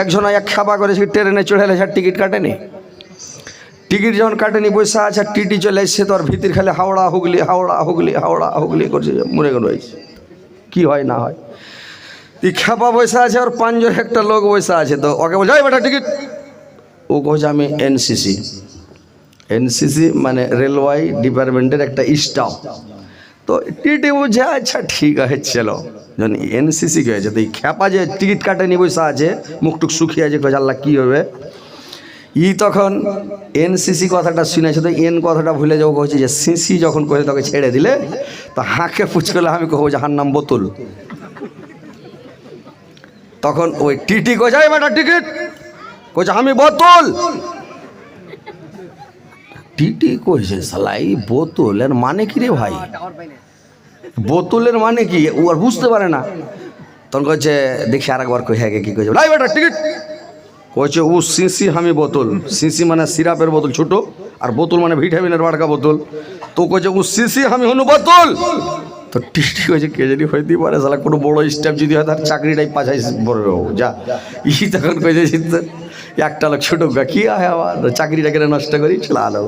একজন এক খাপা করেছে ট্রেনে চড়ে এলে টিকিট কাটেনি, টিকিট যখন কাটেনি বসে আছে টিটি চলে এসছে তো আর ভিতর খালি হাওড়া হুগলি হাওড়া হুগলি হাওড়া হুগলি করছে, মরে গেল কি হয় না হয়। এই খাপা বসে আছে আর পাঁচজন একটা লোক বসে আছে, তো ওকে বলছে এই বেটা টিকিট, ও কইছে আমি এনসিসি। এনসিসি মানে রেলওয়ে ডিপার্টমেন্টের একটা স্টাফ। তো টিটি বুঝে আচ্ছা ঠিক আছে চলো, যখন এনসিসি কে হয়েছে তো এই খ্যাপা যে টিকিট কাটেনি বসে আছে মুখটুক শুকিয়ে আছে, কইছে আল্লাহ কী হবে। ই তখন এনসিসি কথাটা শুনেছে তো এন কথাটা ভুলে যাবো, কইছে যে সিসি যখন কয়ে তোকে ছেড়ে দিলে তো হাঁকে পুচকলে আমি কহবো যে হার নাম বোতল। তখন ওই টিটি কইছে এই বেটা টিকিট, কইছে আমি বোতল। টিটি কইছে শালা এই বোতলের মানে কি রে ভাই, বোতলের মানে কি ও আর বুঝতে পারে না। তখন কইছে দেখি আর একবার কই হ্যাঁ কি কইছে এই বেটা টিকিট, কইছে ও সিসি আমি বোতল। সিসি মানে সিরাপের বোতল ছোট, আর বোতল মানে ভিটামিনের বাড়কা বোতল। তো কইছে ও সিসি আমি হনু বোতল। তো টিটি কইছে কে জানি হইতে পারে শালা কোনো বড় স্টাফ যদি হয় তার চাকরিটাই পাছাই বড় যা। ই তখন কইছে একটা লোক ছোট কি হয় আবার চাকরিটা কেন নষ্ট করি চলে আলো।